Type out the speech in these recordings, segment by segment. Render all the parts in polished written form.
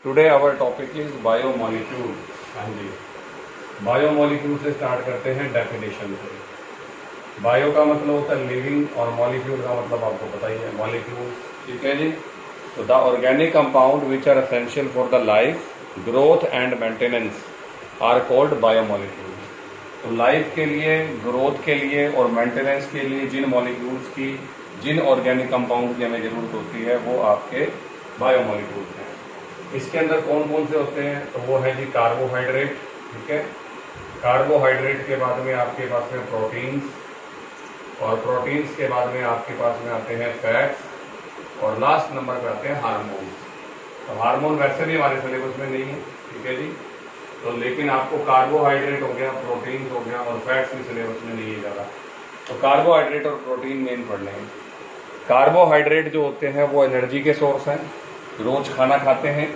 Today our topic is biomolecule. हाँ जी, biomolecule से स्टार्ट करते हैं डेफिनेशन से। बायो का मतलब होता है लिविंग और मॉलिक्यूल का मतलब आपको पता ही है, मॉलिक्यूल। ठीक है जी। तो the organic compound which are essential for the life, growth and maintenance are called biomolecule. तो लाइफ के लिए, ग्रोथ के लिए और मेंटेनेंस के लिए जिन मॉलिक्यूल्स की, जिन ऑर्गेनिक कंपाउंड की हमें जरूरत होती है वो आपके बायोमोलिक्यूल्स हैं। इसके अंदर कौन कौन से होते हैं? तो वो है जी कार्बोहाइड्रेट। ठीक है, कार्बोहाइड्रेट के बाद में आपके पास में प्रोटीन्स, और प्रोटीन्स के बाद में आपके पास में आते हैं फैट्स, और लास्ट नंबर पे आते हैं हार्मोन्स। तो हार्मोन वैसे भी हमारे सिलेबस में नहीं है, ठीक है जी। तो लेकिन आपको कार्बोहाइड्रेट हो गया, प्रोटीन्स हो गया और फैट्स भी सिलेबस में नहीं है ज़्यादा। तो कार्बोहाइड्रेट और प्रोटीन मेन पढ़ने हैं। कार्बोहाइड्रेट जो होते हैं वो एनर्जी के सोर्स हैं, रोज खाना खाते हैं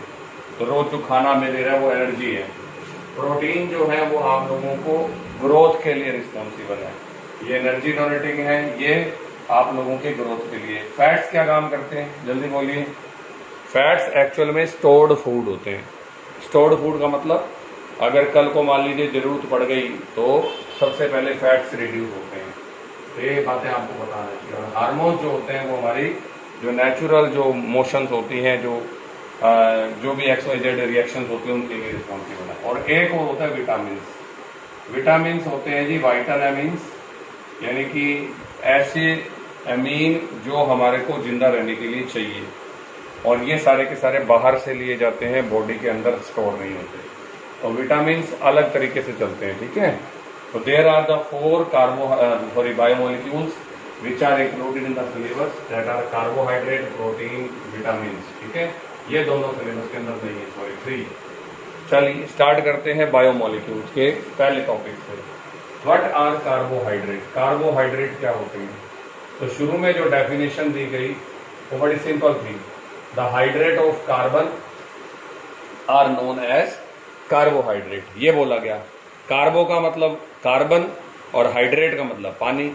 तो रोज जो खाना हमें दे रहा है वो एनर्जी है। प्रोटीन जो है वो आप लोगों को ग्रोथ के लिए रिस्पॉन्सिबल है, ये एनर्जी डोनेटिंग है, ये आप लोगों के ग्रोथ के लिए। फैट्स क्या काम करते हैं, जल्दी बोलिए। फैट्स एक्चुअल में स्टोर्ड फूड होते हैं। स्टोर्ड फूड का मतलब अगर कल को मान लीजिए जरूरत पड़ गई तो सबसे पहले फैट्स रिड्यूस होते हैं। तो ये बातें आपको बताना चाहिए। और हार्मोन्स जो होते हैं वो हमारी जो नेचुरल जो मोशंस होती हैं, जो भी XYZ रिएक्शंस होती हैं उनके लिए रिस्पॉन्सिबल है। और एक और होता है विटामिन्स। विटामिन्स होते हैं जी वाइटल एमीन्स, यानी कि ऐसे अमीन जो हमारे को जिंदा रहने के लिए चाहिए, और ये सारे के सारे बाहर से लिए जाते हैं, बॉडी के अंदर स्टोर नहीं होते। तो विटामिन्स अलग तरीके से चलते हैं, ठीक है। तो there are the 4 biomolecules which are included in the syllabus, that are carbohydrate, protein, vitamins। ठीक है, ये दोनों सिलेबस के अंदर नहीं है, सॉरी 3। चलिए स्टार्ट करते हैं बायोमोलिक्यूल्स के पहले टॉपिक से। What are carbohydrate? कार्बोहाइड्रेट क्या होते हैं? तो शुरू में जो डेफिनेशन दी गई वो बड़ी सिंपल थी। The hydrate of carbon are known as carbohydrate, ये बोला गया। कार्बो का मतलब कार्बन और हाइड्रेट का मतलब पानी।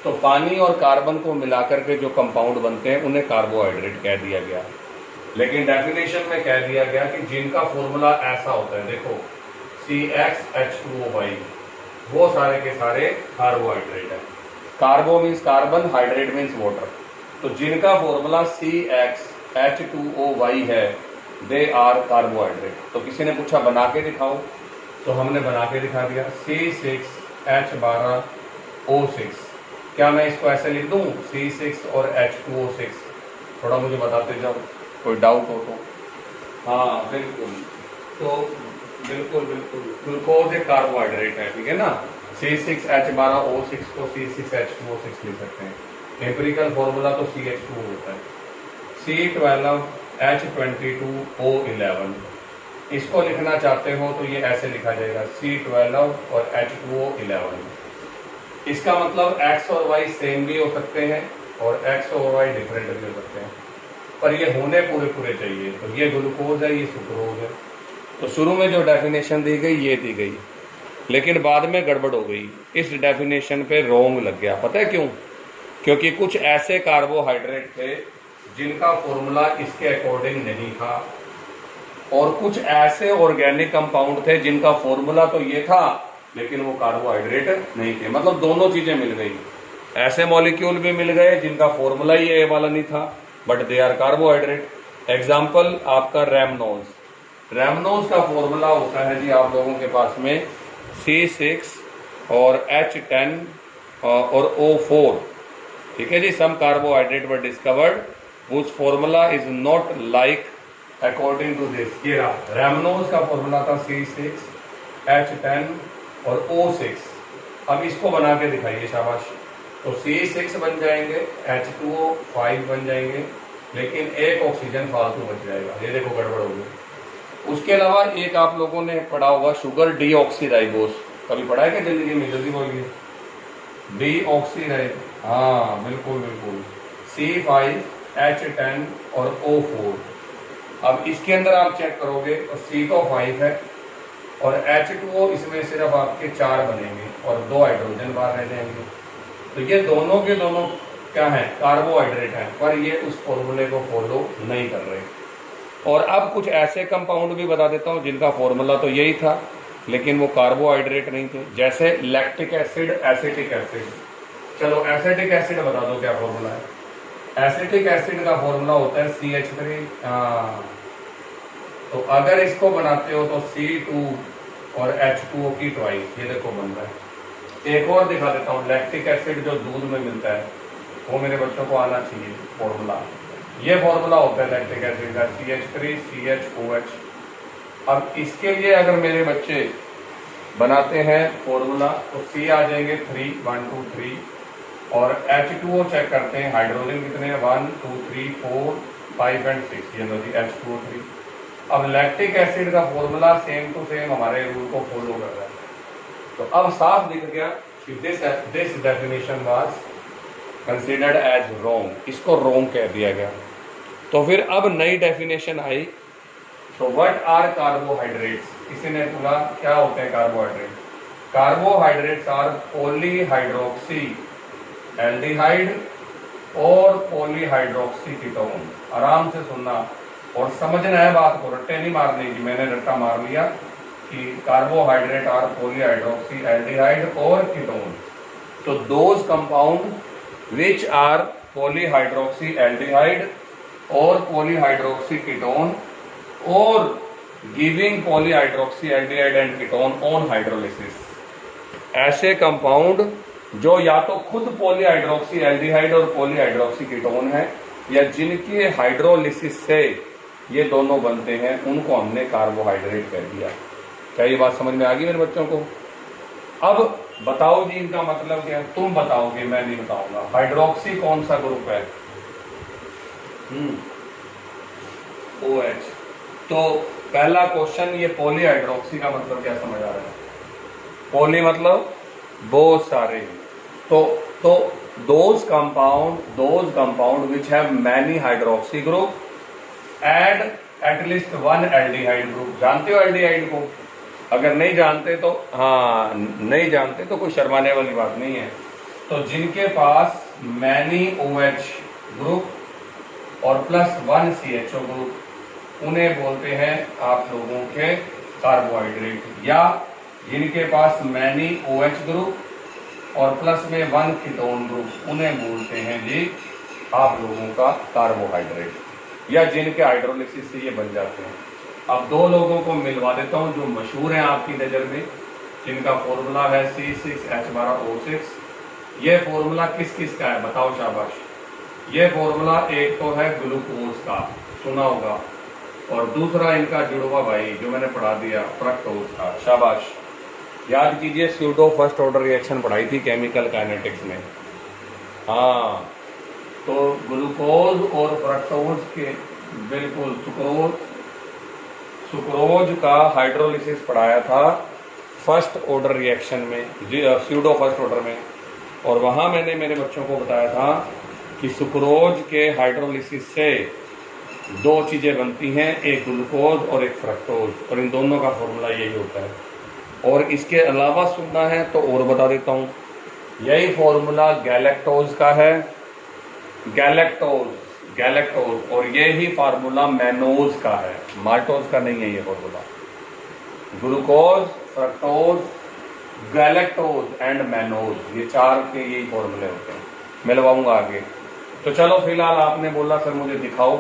तो पानी और कार्बन को मिलाकर के जो कंपाउंड बनते हैं उन्हें कार्बोहाइड्रेट कह दिया गया। लेकिन डेफिनेशन में कह दिया गया कि जिनका फॉर्मूला ऐसा होता है, देखो CxH2O, वो सारे के सारे कार्बोहाइड्रेट है। Carbo means carbon, hydrate means water. तो जिनका फॉर्मूला CxH2O है दे आर कार्बोहाइड्रेट। तो किसी ने पूछा बना के दिखाओ, तो हमने बना के दिखा दिया। C6H12O6। क्या मैं इसको ऐसे लिख दूं, C6 और H2O6? थोड़ा मुझे बताते जाओ, कोई डाउट हो तो। हाँ बिल्कुल, तो बिल्कुल बिल्कुल ग्लूकोज एक कार्बोहाइड्रेट है, ठीक है ना। C6H12O6 को C6H2O6 लिख सकते हैं। एम्पिरिकल फॉर्मूला तो CH2 होता है। C12H22O11, इसको लिखना चाहते हो तो ये ऐसे लिखा जाएगा, C12 और H2O11। इसका मतलब X और Y सेम भी हो सकते हैं और X और Y डिफरेंट भी हो सकते हैं, पर ये होने पूरे पूरे चाहिए। तो ये ग्लूकोज है, ये सुक्रोज है। तो शुरू में जो डेफिनेशन दी गई ये दी गई, लेकिन बाद में गड़बड़ हो गई। इस डेफिनेशन पे रोंग लग गया। पता है क्यों? क्योंकि कुछ ऐसे कार्बोहाइड्रेट थे जिनका फॉर्मूला इसके अकॉर्डिंग नहीं था, और कुछ ऐसे ऑर्गेनिक कंपाउंड थे जिनका फॉर्मूला तो ये था लेकिन वो कार्बोहाइड्रेट नहीं थे। मतलब दोनों चीजें मिल गई। ऐसे मॉलिक्यूल भी मिल गए जिनका फॉर्मूला ही ये वाला नहीं था, but they are carbohydrate. Example आपका रैमनोज। रैमनोज का फॉर्मूला होता है जी आप लोगों के पास में C6 और H10 और O4। ठीक है जी। Some carbohydrate were discovered which formula is not like according to this. ये रैमनोज का फॉर्मूला था C6 H10 और O6। अब इसको बना के दिखाइए, शाबाश। तो C6 बन जाएंगे, H2O5 बन जाएंगे, लेकिन एक ऑक्सीजन फालतू बच जाएगा। ये देखो गड़बड़ हो गई। उसके अलावा एक आप लोगों ने पढ़ा होगा शुगर डीऑक्सीराइबोस। कभी पढ़ा है क्या जिंदगी में? जल्दी बोलिए। डीऑक्सीराइब, हाँ बिल्कुल बिल्कुल, C5H10 और O4। अब इसके अंदर आप चेक करोगे तो C तो 5 है और H2O इसमें सिर्फ आपके 4 बनेंगे और 2 हाइड्रोजन बाहर रह जाएंगे। तो ये दोनों के दोनों क्या है? कार्बोहाइड्रेट है, पर ये उस फॉर्मूले को फॉलो नहीं कर रहे। और अब कुछ ऐसे कंपाउंड भी बता देता हूँ जिनका फॉर्मूला तो यही था लेकिन वो कार्बोहाइड्रेट नहीं थे, जैसे लैक्टिक एसिड, एसिटिक एसिड। चलो एसिटिक एसिड बता दो क्या फॉर्मूला है। एसिटिक एसिड का फॉर्मूला होता है CH3। तो अगर इसको बनाते हो तो C2 और H2O की ट्वाइस, ये देखो बन रहा है। एक और दिखा देता हूँ, लैक्टिक एसिड जो दूध में मिलता है वो मेरे बच्चों को आना चाहिए फॉर्मूला। ये फॉर्मूला होता है लैक्टिक एसिड का CH3CHOH। अब इसके लिए अगर मेरे बच्चे बनाते हैं फॉर्मूला तो C आ जाएंगे 3, 1 2 3, और H2O चेक करते हैं, हाइड्रोजन कितने हैं 1 2 3 4 5 एंड 6, ये लो जी H2O 3। अब लैक्टिक एसिड का फॉर्मूला सेम टू सेम हमारे रूल को फॉलो कर रहा है। तो अब साफ दिख गया कि this definition was considered as wrong, इसको रॉन्ग कह दिया गया। तो फिर अब नई डेफिनेशन आई, तो व्हाट आर कार्बोहाइड्रेट्स, किसी ने पूछा क्या होते हैं carbohydrate. Carbohydrates are polyhydroxy aldehyde और पॉलीहाइड्रोक्सी कीटोन। आराम से सुनना और समझना है बात को, रट्टे नहीं मारने की। मैंने रट्टा मार लिया कि कार्बोहाइड्रेट आर पॉलीहाइड्रोक्सी एल्डिहाइड और कीटोन। तो those compound which are polyhydroxy aldehyde और पॉलीहाइड्रोक्सी कीटोन और giving polyhydroxy aldehyde and ketone on hydrolysis. ऐसे कंपाउंड जो या तो खुद पॉलीहाइड्रोक्सी एल्डिहाइड और पॉलीहाइड्रोक्सी कीटोन है या जिनके हाइड्रोलिसिस से ये दोनों बनते हैं, उनको हमने कार्बोहाइड्रेट कह दिया। क्या ये बात समझ में आ गई मेरे बच्चों को? अब बताओ जी इनका मतलब क्या है, तुम बताओगे मैं नहीं बताऊंगा। हाइड्रोक्सी कौन सा ग्रुप है? OH। तो पहला क्वेश्चन, ये पॉलीहाइड्रोक्सी का मतलब क्या समझ आ रहा है? पॉली मतलब बहुत सारे। तो those compound which have many hydroxy group and at least one aldehyde group. जानते हो एल्डिहाइड को? अगर नहीं जानते तो नहीं जानते तो कोई शर्माने वाली बात नहीं है। तो जिनके पास मैनी OH ग्रुप और प्लस 1 CHO ग्रुप, उन्हें बोलते हैं आप लोगों के कार्बोहाइड्रेट। या जिनके पास मैनी OH ग्रुप और प्लस में 1 कीटोन ग्रुप, उन्हें बोलते हैं जी आप लोगों का कार्बोहाइड्रेट। या जिनके हाइड्रोलिसिस से ये बन जाते हैं। अब दो लोगों को मिलवा देता हूं जो मशहूर हैं आपकी नज़र में, जिनका फॉर्मूला है C6H12O6। ये फॉर्मूला किस किस का है बताओ शाबाश। ये फॉर्मूला एक तो है ग्लूकोज का, सुना होगा, और दूसरा इनका जुड़वा भाई जो मैंने पढ़ा दिया फ्रक्टोज का। शाबाश, याद कीजिए, स्यूडो फर्स्ट ऑर्डर रिएक्शन पढ़ाई थी केमिकल काइनेटिक्स में। हाँ, तो ग्लूकोज और फ्रक्टोज के बिल्कुल सुक्रोज का हाइड्रोलिसिस पढ़ाया था फर्स्ट ऑर्डर रिएक्शन में, स्यूडो फर्स्ट ऑर्डर में। और वहां मैंने मेरे बच्चों को बताया था कि सुक्रोज के हाइड्रोलिसिस से दो चीजें बनती हैं, एक ग्लूकोज और एक फ्रक्टोज, और इन दोनों का फॉर्मूला यही होता है। और इसके अलावा सुनना है तो और बता देता हूं, यही फॉर्मूला गैलेक्टोज का है, गैलेक्टोज, और ये ही फार्मूला मैनोज का है, माल्टोज का नहीं है ये formula. Glucose, fructose, galactose and mannose, ये चार के यही फॉर्मूले होते हैं। मिलवाऊंगा आगे। तो चलो फिलहाल आपने बोला सर मुझे दिखाओ,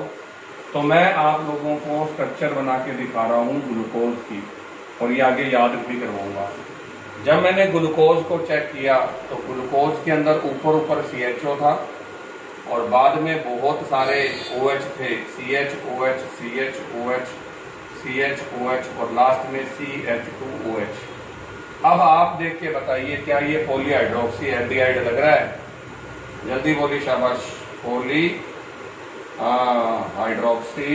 तो मैं आप लोगों को स्ट्रक्चर बना के दिखा रहा हूँ ग्लूकोज की, और ये आगे याद भी करवाऊंगा। जब मैंने ग्लूकोज को चेक किया तो ग्लूकोज के अंदर ऊपर CHO था और बाद में बहुत सारे OH थे, CHOH, CHOH, CHOH और लास्ट में CH2OH। अब आप देख के बताइए क्या ये पॉलीहाइड्रोक्सी एल्डिहाइड लग रहा है? जल्दी बोली शाबाश। Poly hydroxy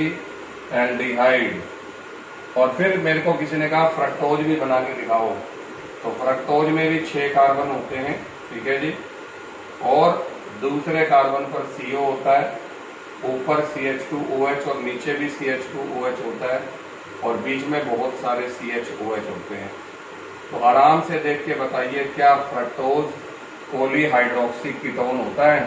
aldehyde. और फिर मेरे को किसी ने कहा फ्रक्टोज भी बना के दिखाओ, तो फ्रक्टोज में भी 6 कार्बन होते हैं, ठीक है जी, और दूसरे कार्बन पर CO होता है, ऊपर CH2OH और नीचे भी CH2OH होता है, और बीच में बहुत सारे CHOH होते हैं। तो आराम से देख के बताइए क्या फ्रक्टोज पॉलीहाइड्रोक्सी कीटोन होता है?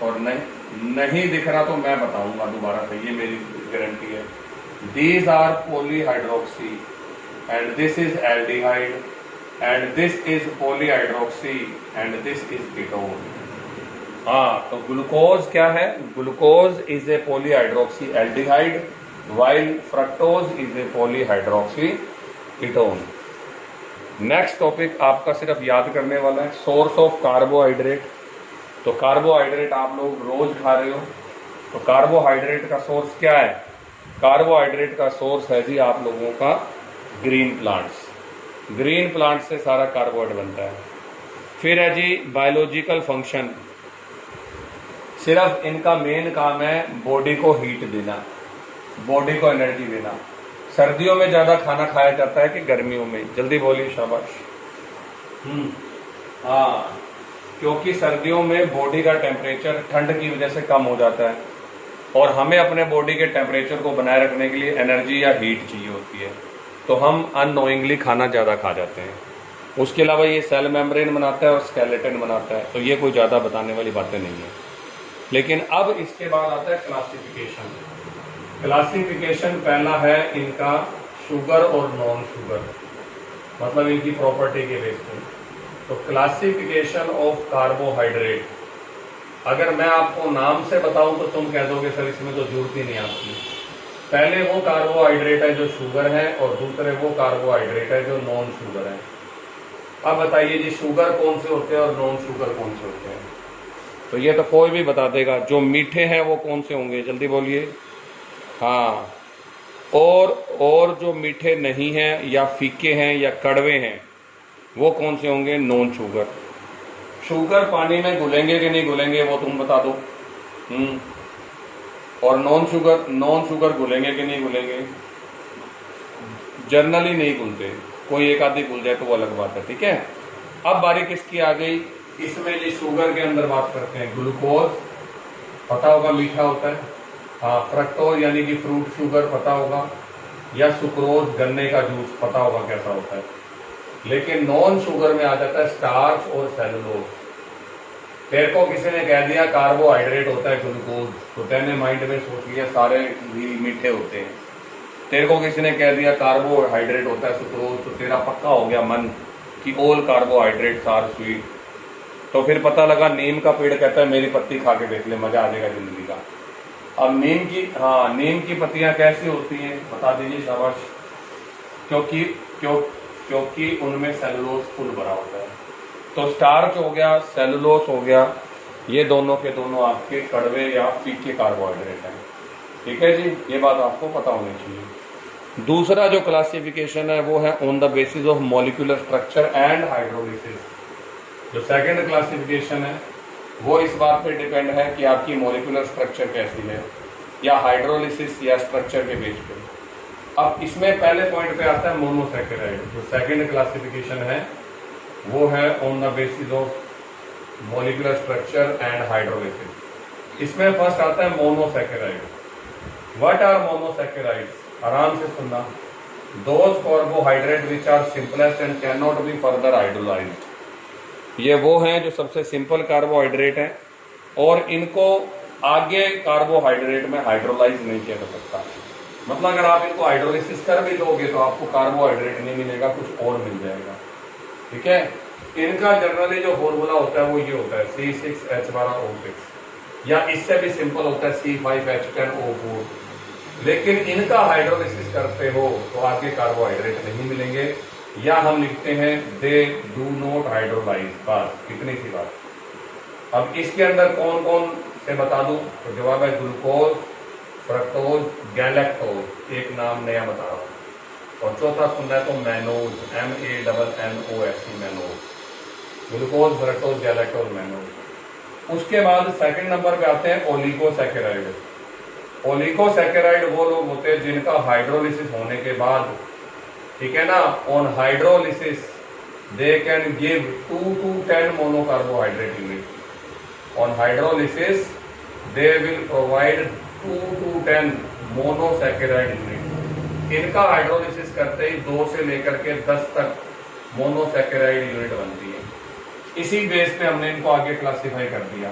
और नहीं। नहीं दिख रहा तो मैं बताऊंगा दोबारा से, ये मेरी गारंटी है। These are polyhydroxy and this is aldehyde and this is polyhydroxy and this is ketone. हाँ, तो ग्लूकोज क्या है? Glucose is a polyhydroxy aldehyde while fructose is a polyhydroxy ketone. Next topic आपका सिर्फ याद करने वाला है, सोर्स ऑफ कार्बोहाइड्रेट। तो कार्बोहाइड्रेट आप लोग रोज खा रहे हो, तो कार्बोहाइड्रेट का सोर्स क्या है? कार्बोहाइड्रेट का सोर्स है जी आप लोगों का ग्रीन प्लांट्स। ग्रीन प्लांट से सारा कार्बोहाइड्रेट बनता है। फिर है जी बायोलॉजिकल फंक्शन, सिर्फ इनका मेन काम है बॉडी को हीट देना, बॉडी को एनर्जी देना। सर्दियों में ज्यादा खाना खाया जाता है कि गर्मियों में? जल्दी बोलिए, शाबाश। हाँ, क्योंकि सर्दियों में बॉडी का टेम्परेचर ठंड की वजह से कम हो जाता है और हमें अपने बॉडी के टेम्परेचर को बनाए रखने के लिए एनर्जी या हीट चाहिए होती है, तो हम अननोइंगली खाना ज़्यादा खा जाते हैं। उसके अलावा ये सेल मेम्ब्रेन बनाता है और स्केलेटन बनाता है, तो ये कोई ज़्यादा बताने वाली बातें नहीं है। लेकिन अब इसके बाद आता है क्लासिफिकेशन। क्लासिफिकेशन पहला है इनका शुगर और नॉन शुगर, मतलब इनकी प्रॉपर्टी के बेस पे। तो क्लासिफिकेशन ऑफ कार्बोहाइड्रेट, अगर मैं आपको नाम से बताऊं तो तुम कह दोगे सर इसमें तो जरूरत ही नहीं आपकी। पहले वो कार्बोहाइड्रेट है जो शुगर है और दूसरे वो कार्बोहाइड्रेट है जो नॉन शुगर है। अब बताइए जी, शुगर कौन से होते हैं और नॉन शुगर कौन से होते हैं? तो ये तो कोई भी बता देगा। जो मीठे हैं वो कौन से होंगे? जल्दी बोलिए। हाँ, और जो मीठे नहीं हैं या फीके हैं या कड़वे हैं वो कौन से होंगे? Non sugar. शुगर पानी में घुलेंगे कि नहीं घुलेंगे वो तुम बता दो। और नॉन शुगर घुलेंगे कि नहीं घुलेंगे? जनरली नहीं घुलते, कोई एक आधी घुल जाए तो वो अलग बात है, ठीक है। अब बारी किसकी आ गई? इसमें जी शुगर के अंदर बात करते हैं। ग्लूकोज पता होगा मीठा होता है, हाँ। फ्रक्टोज यानी कि फ्रूट शुगर पता होगा, या सुक्रोज गन्ने का जूस पता होगा कैसा होता है। लेकिन नॉन शुगर में आ जाता है स्टार्च और सेलुलोज। तेरे को किसी ने कह दिया कार्बोहाइड्रेट होता है ग्लूकोज, तो तेने माइंड में सोच लिया सारे भी मीठे होते हैं। तेरे को किसी ने कह दिया कार्बोहाइड्रेट होता है सुक्रोज, तो तेरा पक्का हो गया मन कि ऑल कार्बोहाइड्रेट्स आर स्वीट। तो फिर पता लगा नीम का पेड़ कहता है मेरी पत्ती खा के देख ले, मजा आ जाएगा जिंदगी का। अब नीम की पत्तियां कैसी होती हैं बता दीजिए, शाबाश। क्योंकि उनमें सेलुलोज फुल भरा होता है। तो स्टार्च हो गया, सेलुलोज हो गया, ये दोनों के दोनों आपके कड़वे या फीके कार्बोहाइड्रेट हैं, ठीक है जी। ये बात आपको पता होनी चाहिए। दूसरा जो क्लासिफिकेशन है वो है on the basis of molecular structure and hydrolysis. जो सेकंड क्लासिफिकेशन है वो इस बात पे डिपेंड है कि आपकी मॉलिक्यूलर स्ट्रक्चर कैसी है, या हाइड्रोलिसिस या स्ट्रक्चर के बेस पे। अब इसमें पहले पॉइंट पे आता है मोनोसैकेराइड। जो सेकंड क्लासिफिकेशन है वो है on the basis of molecular structure and hydrolysis. इसमें फर्स्ट आता है मोनोसैकेराइड। What are monosaccharides? आराम से सुनना। Those carbohydrate which are simplest and can not be further hydrolysed. ये वो हैं जो सबसे सिंपल कार्बोहाइड्रेट हैं और इनको आगे कार्बोहाइड्रेट में हाइड्रोलाइज नहीं किया जा सकता। मतलब अगर आप इनको हाइड्रोलिसिस कर भी दोगे तो आपको कार्बोहाइड्रेट नहीं मिलेगा, कुछ और मिल जाएगा, ठीक है। इनका जनरली जो फॉर्मूला होता है वो ये होता है C6H12O6, या इससे भी सिंपल होता है C5H10O4। लेकिन इनका हाइड्रोलिसिस करते हो तो आपके कार्बोहाइड्रेट नहीं मिलेंगे, या हम लिखते हैं दे डू नॉट हाइड्रोलाइज। बस इतनी सी बात। अब इसके अंदर कौन कौन से बता दूं तो जवाब है ग्लूकोज, फ्रक्टोज, गैलेक्टोज, एक नाम नया बता रहा हूं। और चौथा सुनना है तो mannose, MANNOS, mannose. Glucose, fructose, galactose, mannose. उसके बाद सेकंड नंबर पे आते हैं ओलिगोसैकेराइड। ओलिगोसैकेराइड वो लोग होते हैं जिनका हाइड्रोलिसिस होने के बाद, ठीक है ना, on hydrolysis they can give 2 to 10 monocarbohydrate unit. On hydrolysis they will provide 2 to 10 monosaccharide unit. इनका हाइड्रोलिसिस करते ही 2 से लेकर के 10 तक मोनोसैकेराइड यूनिट बनती है। इसी बेस पे हमने इनको आगे क्लासिफाई कर दिया।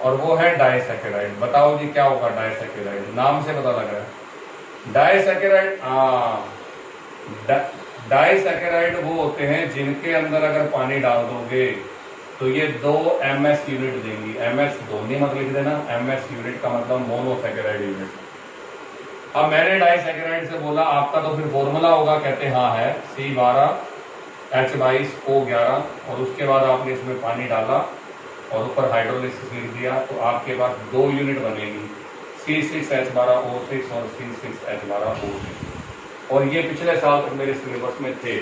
और वो है डाइसैकेराइड। बताओ जी क्या होगा डाइसैकेराइड, नाम से पता लग रहा है डाइसैकेराइड। डाइसैकेराइड वो होते हैं जिनके अंदर अगर पानी डाल दोगे तो ये 2 ms यूनिट देंगी। ms दो नहीं मत लिख देना, ms यूनिट का मतलब मोनोसैकेराइड यूनिट। अब मैंने डाइसैकेराइड से बोला आपका तो फिर फॉर्मूला होगा, कहते हाँ है C12H22O11, और उसके बाद आपने इसमें पानी डाला और ऊपर हाइड्रोलिसिस लिख दिया तो आपके पास 2 यूनिट बनेगी, C6H12O6 और C6H12O6। और ये पिछले साल तक मेरे सिलेबस में थे।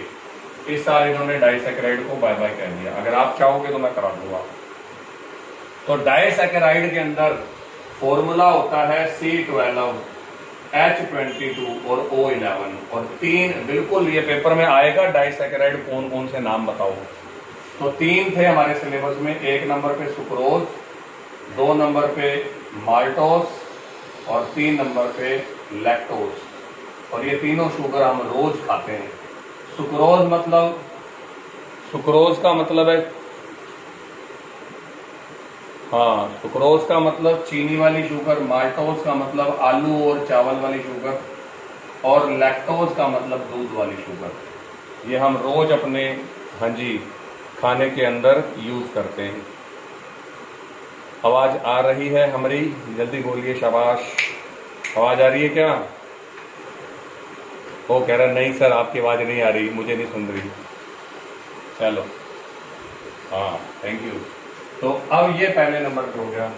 इस साल इन्होंने डाइसैकेराइड को बाय बाय कह दिया। अगर आप चाहोगे तो मैं करा दूंगा। तो डाइसैकेराइड के अंदर फॉर्मूला होता है C12H22 और O11, और 3 बिल्कुल ये पेपर में आएगा डाइसैकेराइड कौन कौन से नाम बताओ। तो 3 थे हमारे सिलेबस में, 1 नंबर पे सुक्रोज, 2 नंबर पे माल्टोस और 3 नंबर पे लैक्टोज। और ये तीनों शुगर हम रोज खाते हैं। सुक्रोज का मतलब है, हाँ सुक्रोज का मतलब चीनी वाली शुगर, माल्टोज का मतलब आलू और चावल वाली शुगर, और लैक्टोज का मतलब दूध वाली शुगर। ये हम रोज अपने हाँ जी खाने के अंदर यूज करते हैं। आवाज आ रही है हमारी? जल्दी बोलिए, शाबाश। आवाज आ रही है क्या? वो कह रहा नहीं सर आपकी आवाज नहीं आ रही, मुझे नहीं सुन रही। चलो हाँ थैंक यू। तो अब ये पहले नंबर पे हो गया।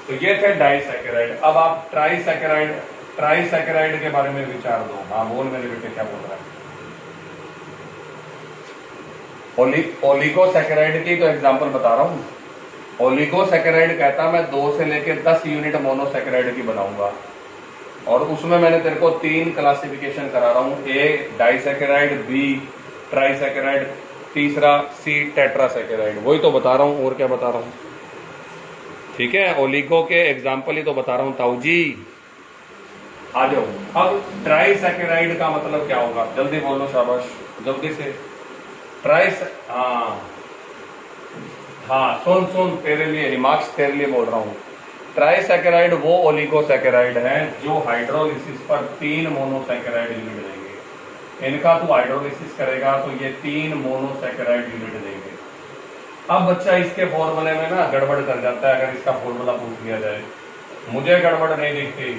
तो ये थे डाइसैकेराइड। अब आप ट्राइसैकेराइड के बारे में विचार दो। हाँ बोल मेरे बेटे क्या बोल रहा है? ओलिगोसैकेराइड की तो एग्जांपल बता रहा हूँ। ओलिगोसैकेराइड कहता मैं 2 से लेकर 10 यूनिट मोनोसैकेराइड की बनाऊंगा, और उसमें मैंने तेरे को 3 क्लासिफिकेशन करा रहा हूं, ए डाइसैकेराइड, बी ट्राइसैकेराइड, तीसरा सी टेट्रासैकेराइड। वही तो बता रहा हूं, और क्या बता रहा हूं? ठीक है, ओलिगो के एग्जाम्पल ही तो बता रहा हूं ताऊ जी। आ जाओ। अब ट्राइसैकेराइड का मतलब क्या होगा? जल्दी बोलो, शाबाश जल्दी से। हाँ सुन तेरे लिए रिमार्क्स, तेरे लिए बोल रहा हूं। ट्राइसैकेराइड वो ओलिगोसैकेराइड है जो हाइड्रोलिसिस पर 3 मोनोसैकेराइड यूनिट देंगे। इनका तू हाइड्रोलिसिस करेगा तो ये 3 मोनोसैकेराइड यूनिट देंगे। अब बच्चा इसके फॉर्मूले में ना गड़बड़ कर जाता है, अगर इसका फॉर्मूला पूछ लिया जाए। मुझे गड़बड़ नहीं दिखती।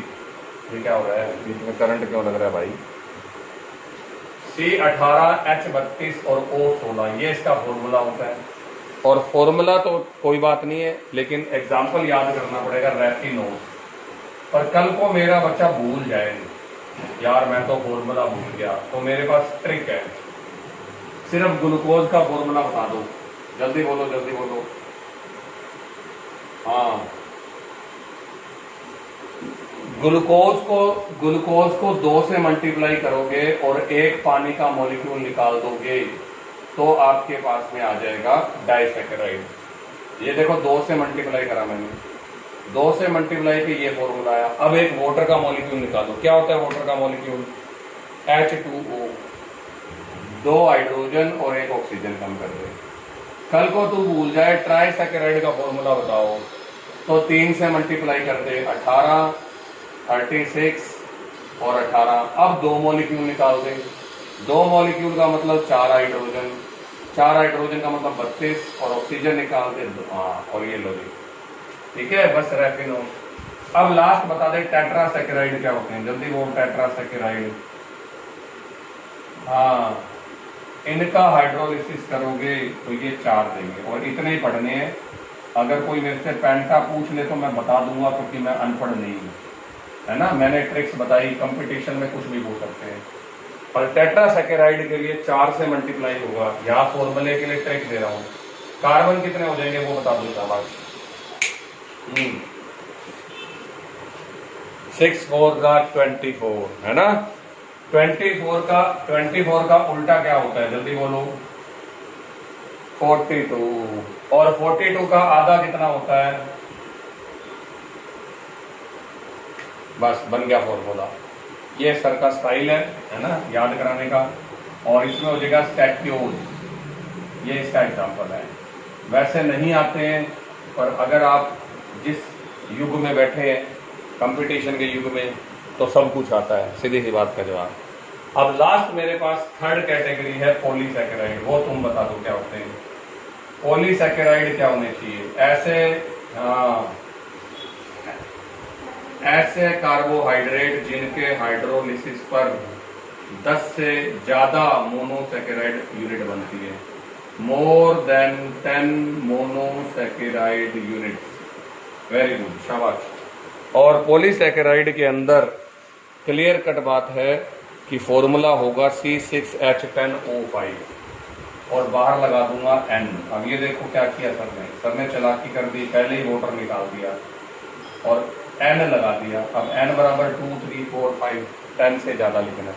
ये क्या हो रहा है बीच में, करंट क्यों लग रहा है भाई? C18H32 और O16 ये इसका फॉर्मूला होता है। और फॉर्मूला तो कोई बात नहीं है, लेकिन एग्जाम्पल याद करना पड़ेगा रेफिनोज। पर कल को मेरा बच्चा भूल जाए यार मैं तो फॉर्मूला भूल गया, तो मेरे पास ट्रिक है, सिर्फ ग्लूकोज का फॉर्मूला बता दो। जल्दी बोलो जल्दी बोलो। हाँ ग्लूकोज को 2 से मल्टीप्लाई करोगे और 1 पानी का मॉलिक्यूल निकाल दोगे तो आपके पास में आ जाएगा डाइसैकेराइड। ये देखो 2 से मल्टीप्लाई करा मैंने, 2 से मल्टीप्लाई के ये फॉर्मूला आया। अब एक वाटर का मॉलिक्यूल निकालो। क्या होता है वाटर का मॉलिक्यूल? H2O, 2 हाइड्रोजन और 1 ऑक्सीजन कम कर दे। कल को तू भूल जाए ट्राइसैकेराइड का फॉर्मूला बताओ तो 3 से मल्टीप्लाई कर दे, 18, 36 और 18। अब 2 मॉलिक्यूल निकाल दे। 2 मॉलिक्यूल का मतलब 4 हाइड्रोजन, 4 हाइड्रोजन का मतलब 32 और ऑक्सीजन निकाल दे। हाँ और ये लो जी, ठीक है बस रेफिनो। अब लास्ट बता दे टेट्रासैकेराइड क्या होते हैं। जल्दी बोल टेट्रासैकेराइड। हाँ इनका हाइड्रोलिसिस करोगे तो ये 4 देंगे, और इतने ही पढ़ने हैं। अगर कोई मेरे से पेंटा पूछ ले तो मैं बता दूंगा, क्योंकि मैं अनपढ़ नहीं हूँ, है ना। मैंने ट्रिक्स बताई, कंपटीशन में कुछ भी पूछ सकते हैं। और टेट्रासैकेराइड के लिए 4 से मल्टीप्लाई होगा। यहाँ फॉर्मूले के लिए ट्रिक दे रहा हूँ। कार्बन कितने हो जाएंगे वो बता दूंगा बस। 6 4 24 है ना। 24 का उल्टा क्या होता है? जल्दी बोलो। 42। और 42 का आधा कितना होता है? बस बन गया फॉर्मूला। ये सर का स्टाइल है ना, याद कराने का। और इसमें हो जाएगा स्टैक्योज, ये इसका एग्जांपल है। वैसे नहीं आते हैं, पर अगर आप जिस युग में बैठे हैं, कंपटीशन के युग में, तो सब कुछ आता है, सीधी सी बात का जवाब। अब लास्ट मेरे पास थर्ड कैटेगरी है पॉलीसैकेराइड। वो तुम बता दो क्या होते हैं। पॉलीसैकेराइड क्या होने चाहिए? ऐसे कार्बोहाइड्रेट जिनके हाइड्रोलिसिस पर 10 से ज्यादा मोनोसैकेराइड यूनिट बनती है। More than 10 monosaccharide units. Very good, शाबाश। और पॉलीसैकेराइड के अंदर क्लियर कट बात है कि फॉर्मूला होगा C6H10O5 और बाहर लगा दूंगा N। अब ये देखो क्या किया सर ने चालाकी कर दी, पहले ही वोटर निकाल दिया और N लगा दिया। अब N बराबर 2, 3, 4, 5, 10 से ज्यादा लिखना है।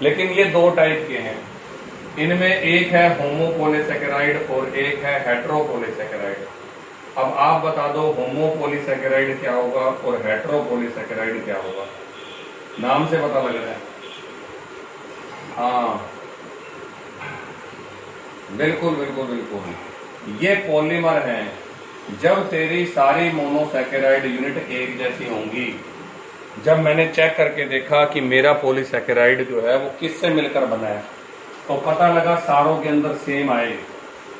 लेकिन ये दो टाइप के हैं, इनमें एक है होमोपॉलीसैकेराइड और एक है हेटेरोपॉलीसैकेराइड। अब आप बता दो होमोपॉलीसैकेराइड क्या होगा और हेटेरोपॉलीसैकेराइड क्या होगा? नाम से पता लग रहा है। हाँ बिल्कुल बिल्कुल बिल्कुल, ये पॉलीमर हैं। जब तेरी सारी मोनोसैकेराइड यूनिट एक जैसी होंगी, जब मैंने चेक करके देखा कि मेरा पॉलीसैकेराइड जो है वो किससे मिलकर बना है, तो पता लगा सारों के अंदर सेम आए।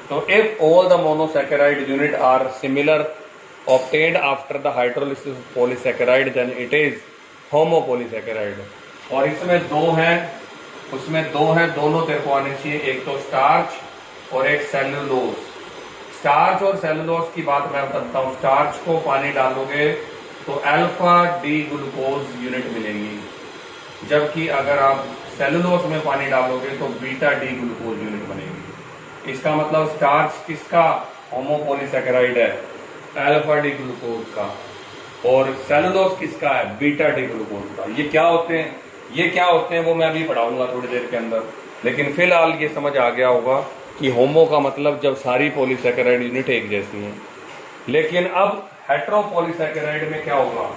तो if all the monosaccharide unit are similar obtained after the hydrolysis of polysaccharide, then it is homopolysaccharide. और इसमें दो हैं, उसमें दो हैं, दोनों तेरे को आने चाहिए, एक तो स्टार्च और एक सेलुलोज। स्टार्च और सेलुलोज की बात मैं बताता हूँ। स्टार्च को पानी डालोगे तो अल्फा डी ग्लूकोज यूनिट मिलेंगी, जबकि अगर आप सेलुलोज में पानी डालोगे तो बीटा डी ग्लूकोज यूनिट बनेगी। इसका मतलब स्टार्च किसका होमोपॉलीसैकेराइड है? अल्फा डी ग्लूकोज का। और सेलुलोज किसका है? बीटा डी ग्लूकोज का। ये क्या होते हैं वो मैं अभी पढ़ाऊंगा थोड़ी देर के अंदर। लेकिन फिलहाल ये समझ आ गया होगा कि होमो का मतलब जब सारी पॉलीसैकेराइड यूनिट एक जैसी हैं। लेकिन अब हेटेरोपॉलीसैकेराइड में क्या होगा?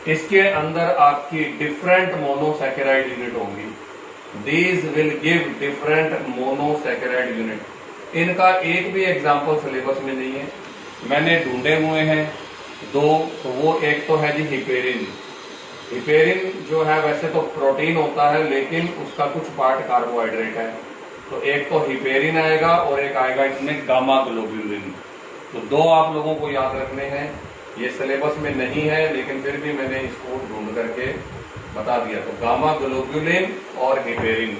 इसके अंदर आपकी डिफरेंट मोनोसैकेराइड यूनिट होंगी। These will give different monosaccharide unit. इनका एक भी एग्जाम्पल सिलेबस में नहीं है, मैंने ढूंढे हुए हैं दो। तो वो एक तो है जी हिपेरिन। हिपेरिन जो है वैसे तो प्रोटीन होता है, लेकिन उसका कुछ पार्ट कार्बोहाइड्रेट है। तो एक तो हिपेरिन आएगा और एक आएगा इसमें गामा ग्लोब्यूलिन। तो दो आप लोगों को याद रखने हैं। ये सिलेबस में नहीं है, लेकिन फिर भी मैंने इसको ढूंढ करके बता दिया। तो गामा ग्लोब्यूलिन और हिपेरिन,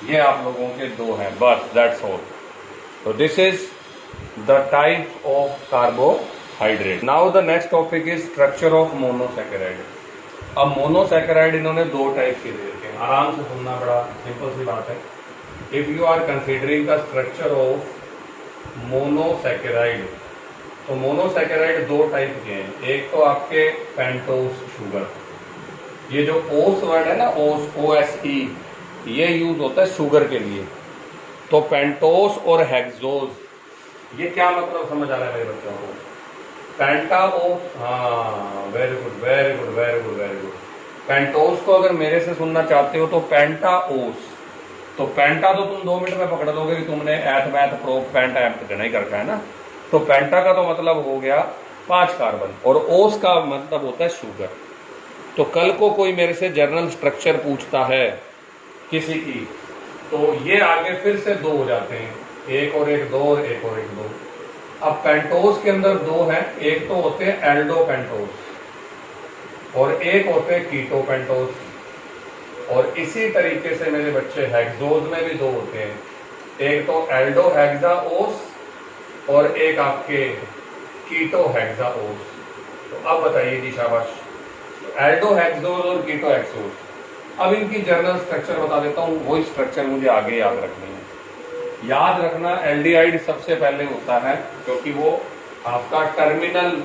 ये आप लोगों के दो हैं, बस, दैट्स ऑल। तो this is the type of carbohydrate. Now the next topic is structure of monosaccharide. अब मोनोसैकेराइड इन्होंने दो टाइप के दे रखे हैं, आराम से सुनना, बड़ा सिंपल सी बात है। If you are considering the structure of monosaccharide, तो मोनोसैकेराइड दो टाइप के हैं। एक तो आपके पेंटोस शुगर, ये जो ओस वर्ड है ना, ओस, OSE, ये यूज होता है शुगर के लिए। तो पेंटोस और हेक्सोस, ये क्या मतलब समझ आ रहा है मेरे बच्चों को? पेंटाओस, हाँ, very good very good very good very good. Pentose को अगर मेरे से सुनना चाहते हो तो पेंटाओस। तो पेंटा तो तुम 2 मिनट में पकड़ लोगे कि तुमने एथ मैथ प्रो पेंटा एम नहीं कर रखा है ना। तो पेंटा का तो मतलब हो गया 5 कार्बन और ओस का मतलब होता है शुगर। तो कल को कोई मेरे से जर्नल स्ट्रक्चर पूछता है किसी की, तो ये आगे फिर से 2 हो जाते हैं, एक और एक 2 और एक और एक 2। अब पेंटोस के अंदर 2 हैं, एक तो होते हैं एल्डो पेंटोस और एक होते हैं कीटो पेंटोस। और इसी तरीके से मेरे बच्चे हेक्सोज में भी 2 होते हैं, एक तो एल्डो हेक्साओस और एक आपके कीटो हेक्साओस। तो अब बताइए जी, शाबाश। एल्डो हेक्सोज और कीटो हेक्सोज। अब इनकी जर्नल स्ट्रक्चर बता देता हूँ, वही स्ट्रक्चर मुझे आगे याद रखनी है। याद रखना, एल्डिहाइड सबसे पहले होता है, क्योंकि वो आपका टर्मिनल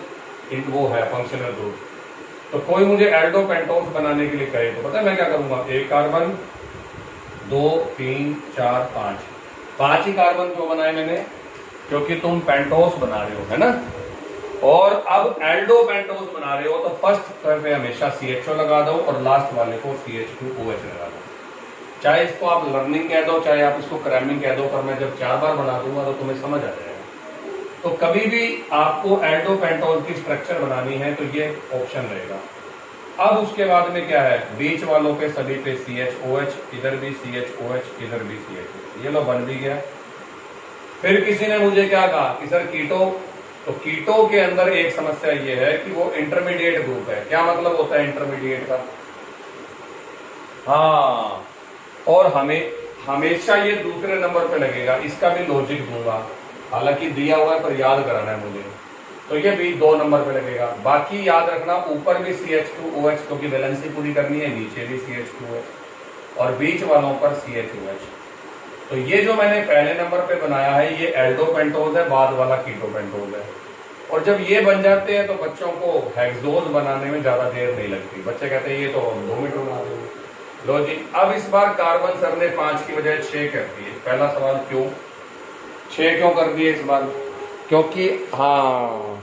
वो है फंक्शनल ग्रुप। तो कोई मुझे एल्डो पेंटोस बनाने के लिए कहे तो पता है मैं क्या करूंगा? 1 कार्बन, 2, 3, 4, 5 ही कार्बन क्यों बनाए मैंने? क्योंकि तुम पेंटोस बना रहे हो, है ना। और अब एल्डो पेंटोस बना रहे हो तो फर्स्ट पे हमेशा CHO लगा दो और लास्ट वाले को CH2OH लगा दो। चाहे इसको आप लर्निंग कह दो, चाहे आप इसको क्रैमिंग कह दो, पर मैं जब 4 बार बना दूंगा तो तुम्हें समझ आ जाएगा। तो कभी भी आपको एल्डो पेंटोज की स्ट्रक्चर बनानी है तो ये ऑप्शन रहेगा। अब उसके बाद में क्या है, बीच वालों पे सभी पे CHOH, इधर भी CHOH, इधर भी CHOH, ये लो बन भी गया। फिर किसी ने मुझे क्या कहा कि सर कीटो, तो कीटो के अंदर एक समस्या ये है कि वो इंटरमीडिएट ग्रुप है। क्या मतलब होता है इंटरमीडिएट का? हाँ, और हमेशा ये दूसरे नंबर पे लगेगा। इसका भी लॉजिक दूंगा, हालांकि दिया हुआ है पर याद कराना है मुझे। तो ये भी 2 नंबर पे लगेगा। बाकी याद रखना, ऊपर भी CH2OH क्योंकि वैलेंसी पूरी करनी है, नीचे भी CH2OH और बीच वालों पर CHOH। तो ये जो मैंने पहले नंबर पे बनाया है ये एल्डो पेंटोज है, बाद वाला कीटो पेंटोज है। और जब ये बन जाते हैं तो बच्चों को हेक्सोज बनाने में ज्यादा देर नहीं लगती। बच्चे कहते हैं ये तो 2 मिनट बना देंगे। लो जी, अब इस बार कार्बन सर ने 5 की बजाय 6 कर दिए। पहला सवाल क्यों 6 क्यों कर दिए इस बार? क्योंकि हाँ,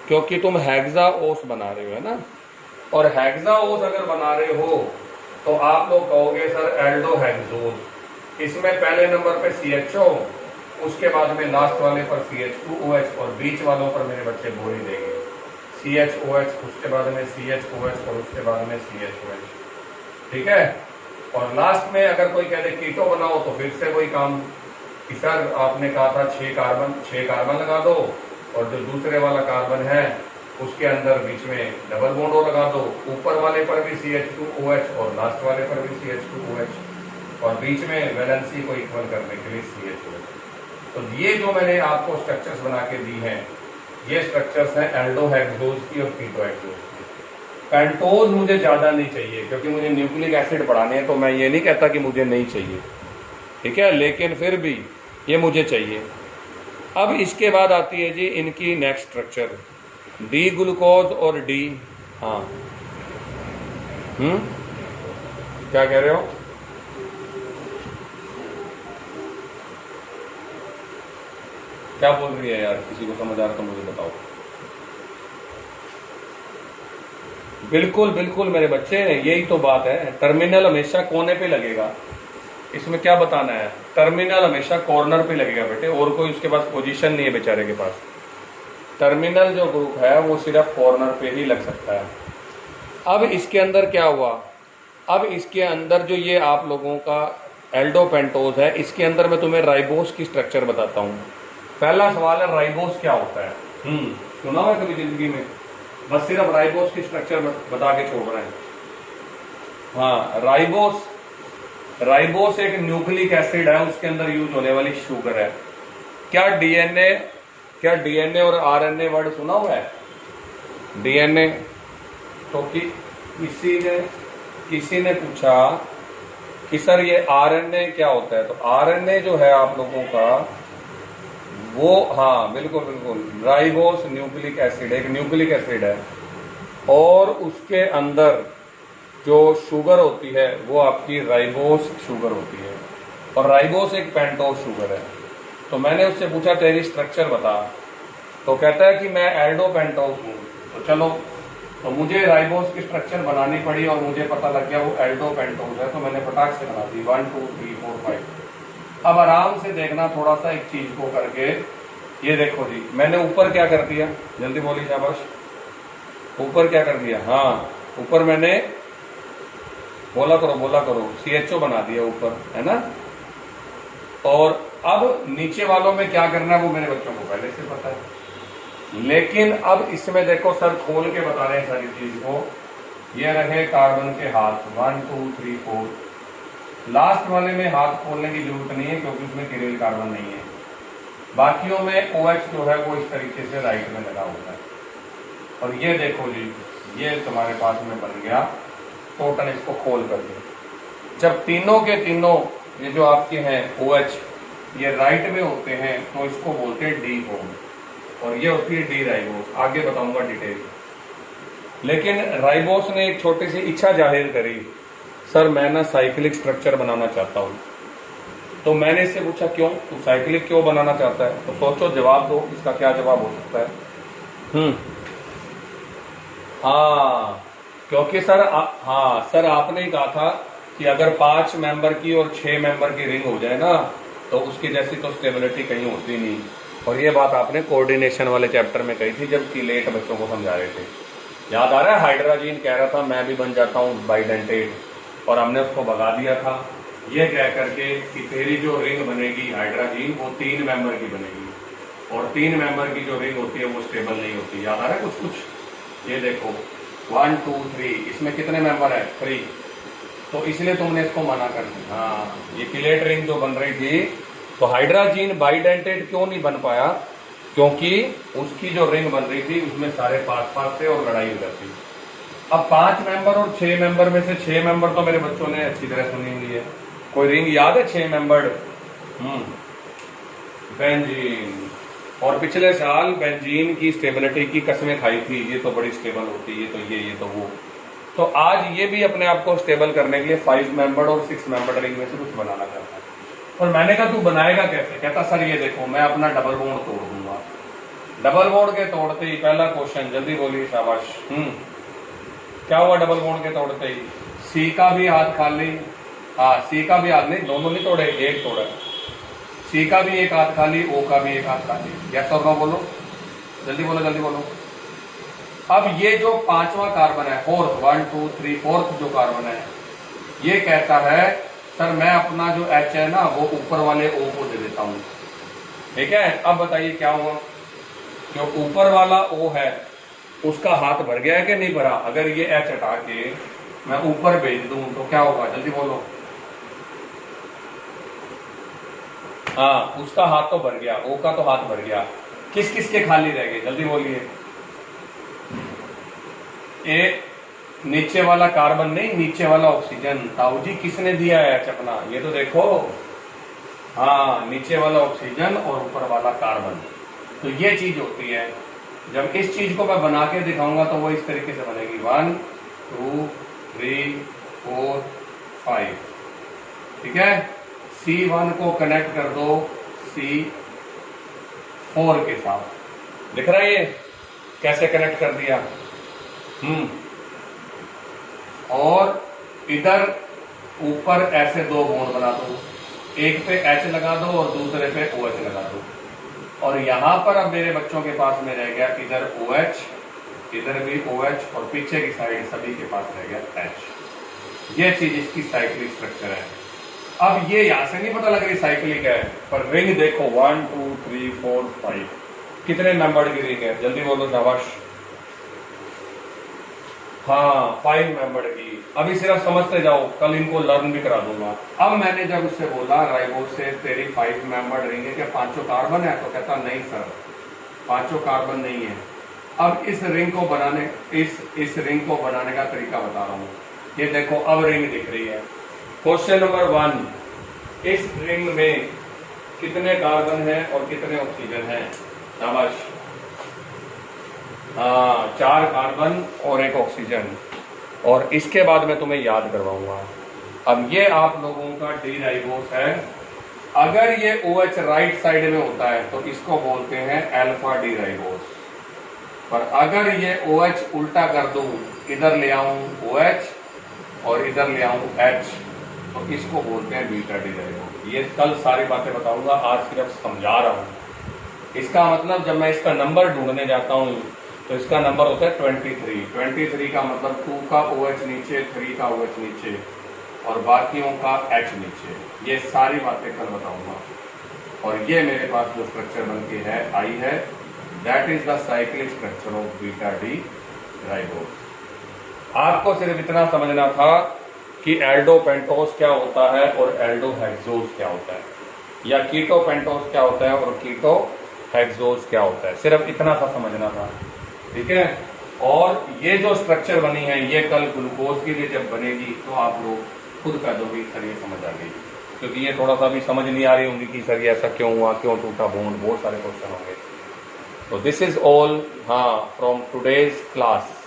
क्योंकि तुम हेक्सा ओस बना रहे हो, है ना। और हेक्सा ओस अगर बना रहे हो तो आप लोग कहोगे सर एल्डो हेक्सोज। इसमें पहले नंबर पे CHO, उसके बाद में लास्ट वाले पर CH2OH और बीच वालों पर मेरे बच्चे बोल ही देंगे CHOH, उसके बाद में CHOH और उसके बाद में CHOH। ठीक है। और लास्ट में अगर कोई कहते कीटो बनाओ तो फिर से वही काम कि सर आपने कहा था 6 कार्बन लगा दो और जो दूसरे वाला कार्बन है उसके अंदर बीच में डबल बॉन्ड लगा दो, ऊपर वाले पर भी CH2OH और लास्ट वाले पर भी CH2OH और बीच में वैलेंसी को इक्वल करने के लिए CHOH। तो ये जो मैंने आपको स्ट्रक्चर्स बना के दी हैं, ये स्ट्रक्चर्स हैं एल्डो हेक्सोज की और कीटो हेक्सोज की। पेंटोज मुझे ज्यादा नहीं चाहिए क्योंकि मुझे न्यूक्लिक एसिड बढ़ाने हैं, तो मैं ये नहीं कहता कि मुझे नहीं चाहिए, ठीक है, लेकिन फिर भी ये मुझे चाहिए। अब इसके बाद आती है जी इनकी नेक्स्ट स्ट्रक्चर, डी ग्लूकोज और डी, हाँ क्या कह रहे हो? क्या बोल रही है यार? किसी को समझ आ रहा तो मुझे बताओ। बिल्कुल बिल्कुल मेरे बच्चे, यही तो बात है। टर्मिनल हमेशा कोने पे लगेगा। इसमें क्या बताना है, टर्मिनल हमेशा कॉर्नर पे लगेगा बेटे, और कोई उसके पास पोजीशन नहीं है बेचारे के पास। टर्मिनल जो ग्रुप है वो सिर्फ कॉर्नर पे ही लग सकता है। अब इसके अंदर क्या हुआ, अब इसके अंदर जो ये आप लोगों का एल्डो पेंटोज है, इसके अंदर मैं तुम्हें राइबोस की स्ट्रक्चर बताता हूँ। पहला सवाल है राइबोस क्या होता है? सुना है कभी जिंदगी में? बस सिर्फ राइबोस की स्ट्रक्चर बता के छोड़ रहे हैं। हाँ, राइबोस एक न्यूक्लिक एसिड है, उसके अंदर यूज होने वाली शुगर है। क्या डीएनए और आरएनए वर्ड सुना हुआ है? डीएनए तो किसी ने पूछा कि सर ये आरएनए क्या होता है, तो आरएनए जो है आप लोगों का वो, हाँ बिल्कुल बिल्कुल, राइबोस न्यूक्लिक एसिड, एक न्यूक्लिक एसिड है और उसके अंदर जो शुगर होती है वो आपकी राइबोस शुगर होती है और राइबोस एक पेंटोज शुगर है। तो मैंने उससे पूछा तेरी स्ट्रक्चर बता, तो कहता है कि मैं एल्डो पेंटोज हूँ। तो चलो, तो मुझे राइबोस की स्ट्रक्चर बनानी पड़ी और मुझे पता लग गया वो एल्डो पेंटोज है, तो मैंने फटाक से बना दी 1 2 3 4 5। अब आराम से देखना थोड़ा सा एक चीज को करके, ये देखो जी मैंने ऊपर क्या कर दिया, जल्दी बोली शाबाश, ऊपर क्या कर दिया? हाँ, ऊपर मैंने बोला करो CHO बना दिया ऊपर, है ना। और अब नीचे वालों में क्या करना है वो मेरे बच्चों को पहले से पता है, लेकिन अब इसमें देखो सर खोल के बता रहे हैं सारी चीज को। ये रहे कार्बन के हाथ 1 2 3 4, लास्ट वाले में हाथ खोलने की जरूरत नहीं है क्योंकि उसमें किरिल कार्बन नहीं है। बाकियों में OH जो है वो इस तरीके से राइट में लगा हुआ है। और ये देखो जी, ये तुम्हारे पास में बन गया टोटल, इसको खोल कर दे। जब तीनों के तीनों ये जो आपके हैं OH ये राइट में होते हैं तो इसको बोलते हैं डी फॉर्म और ये होती है डी राइबोस। आगे बताऊंगा डिटेल। लेकिन राइबोस ने एक छोटी सी इच्छा जाहिर करी, सर मैं ना साइक्लिक स्ट्रक्चर बनाना चाहता हूं। तो मैंने इससे पूछा क्यों, तू साइक्लिक क्यों बनाना चाहता है? तो सोचो जवाब दो, इसका क्या जवाब हो सकता है? हाँ, क्योंकि सर हाँ सर आपने ही कहा था कि अगर 5 मेंबर की और 6 मेंबर की रिंग हो जाए ना तो उसकी जैसी तो स्टेबिलिटी कहीं होती नहीं। और ये बात आपने कोऑर्डिनेशन वाले चैप्टर में कही थी जब कीलेट बच्चों को समझा रहे थे। याद आ रहा है? हाइड्रोजीन कह रहा था मैं भी बन जाता हूँ बाइडेंटेट, और हमने उसको भगा दिया था ये कह करके कि तेरी जो रिंग बनेगी हाइड्रोजीन वो 3 मेंबर की बनेगी, और 3 मेंबर की जो रिंग होती है वो स्टेबल नहीं होती। याद आ रहा है कुछ कुछ? ये देखो 1 2 3, इसमें कितने मेंबर है? 3, तो इसलिए तुमने इसको मना कर दिया। हाँ, ये कीलेट रिंग जो बन रही थी, तो हाइड्रोजीन बाइडेंटेट क्यों नहीं बन पाया? क्योंकि उसकी जो रिंग बन रही थी उसमें सारे 5-5 थे और लड़ाई हो जाती। अब 5 मेंबर और 6 मेंबर में से 6 मेंबर तो मेरे बच्चों ने अच्छी तरह सुनी हुई है। कोई रिंग याद है 6 मेंबर्ड? बेंजीन। और पिछले साल बेंजीन की स्टेबिलिटी की कसमें खाई थी, ये तो बड़ी स्टेबल होती है, ये तो ये तो वो। तो आज ये भी अपने आप को स्टेबल करने के लिए 5 मेंबर्ड और 6 मेंबर्ड रिंग में से कुछ बनाना चाहता है। और मैंने कहा तू बनाएगा कैसे? कहता सर ये देखो मैं अपना डबल बॉन्ड तोड़ दूंगा। डबल बॉन्ड के तोड़ते ही पहला क्वेश्चन, जल्दी बोलिए शाबाश। क्या हुआ डबल बॉन्ड के तोड़ते ही? सी का भी हाथ खाली, हाँ सी का भी हाथ नहीं, दोनों नहीं तोड़े, एक तोड़ा। सी का भी एक हाथ खाली, ओ का भी एक हाथ खाली। यस और नो बोलो, जल्दी बोलो जल्दी बोलो। अब ये जो 5वां कार्बन है, 4th 1 2 3 4th जो कार्बन है, ये कहता है सर मैं अपना जो H है ना वो ऊपर वाले O को दे देता हूं। ठीक है, अब बताइए क्या हुआ? जो ऊपर वाला O है उसका हाथ भर गया है कि नहीं भरा? अगर ये H हटा के मैं ऊपर भेज दूं तो क्या होगा? जल्दी बोलो। हाँ, उसका हाथ तो भर गया, O का तो हाथ भर गया। किस किस के खाली रह गए? जल्दी बोलिए। ए नीचे वाला कार्बन नहीं, नीचे वाला ऑक्सीजन। ताऊ जी किसने दिया है H अपना? ये तो देखो, हाँ नीचे वाला ऑक्सीजन और ऊपर वाला कार्बन। तो ये चीज होती है, जब इस चीज को मैं बना के दिखाऊंगा तो वो इस तरीके से बनेगी 1 2 3 4 5। ठीक है, C1 को कनेक्ट कर दो C4 के साथ। दिख रहा है ये कैसे कनेक्ट कर दिया? और इधर ऊपर ऐसे 2 बॉन्ड बना दो, एक पे H लगा दो और दूसरे पे OH लगा दो। और यहां पर अब मेरे बच्चों के पास में रह गया इधर OH, इधर भी OH, और पीछे की साइड सभी के पास रह गया H। ये चीज इसकी साइक्लिक स्ट्रक्चर है। अब ये यहां से नहीं पता लग रही साइक्लिक है, पर रिंग देखो 1 2 3 4 5, कितने मेंबर्ड की रिंग है? जल्दी बोलो शाबाश। हाँ 5 मेंबर्ड की। अभी सिर्फ समझते जाओ, कल इनको लर्न भी करा दूंगा। अब मैंने जब उससे बोला राइबोस से तेरी 5 मेंबर्ड रिंग है, क्या 5 कार्बन है? तो कहता नहीं सर 5 कार्बन नहीं है। अब इस रिंग को बनाने इस रिंग को बनाने का तरीका बता रहा हूं। ये देखो अब रिंग दिख रही है। क्वेश्चन नंबर 1, इस रिंग में कितने कार्बन है और कितने ऑक्सीजन है? शाबाश। हाँ 4 कार्बन और 1 ऑक्सीजन। और इसके बाद मैं तुम्हें याद करवाऊंगा। अब ये आप लोगों का डी राइबोस है। अगर ये OH राइट साइड में होता है तो इसको बोलते हैं अल्फा डी राइबोस। पर अगर ये OH उल्टा कर दूं, इधर ले आऊं OH और इधर ले आऊं H, तो इसको बोलते हैं बीटा डी राइबोस। ये कल सारी बातें बताऊंगा, आज सिर्फ समझा रहा हूं। इसका मतलब जब मैं इसका नंबर ढूंढने जाता हूं तो इसका नंबर होता है 23 का मतलब 2 का OH नीचे, 3 का OH नीचे और बाकियों का H नीचे। ये सारी बातें कल बताऊंगा। और ये मेरे पास जो स्ट्रक्चर बन के है आई है, that is the cyclic structure of beta D ribose. आपको सिर्फ इतना समझना था कि एल्डो पेंटोस क्या होता है और एल्डो हेक्सोस क्या होता है, या कीटो पेंटोस क्या होता है और कीटो हेक्सोस क्या होता है, सिर्फ इतना सा समझना था। ठीक है, और ये जो स्ट्रक्चर बनी है ये कल ग्लूकोज के लिए जब बनेगी तो आप लोग खुद कह दोगे सर ये समझ आ गई, क्योंकि ये थोड़ा सा भी समझ नहीं आ रही होंगी कि सर ये ऐसा क्यों हुआ, क्यों टूटा बॉन्ड, बहुत सारे क्वेश्चन होंगे। तो दिस इज ऑल हाँ फ्रॉम टुडेज क्लास।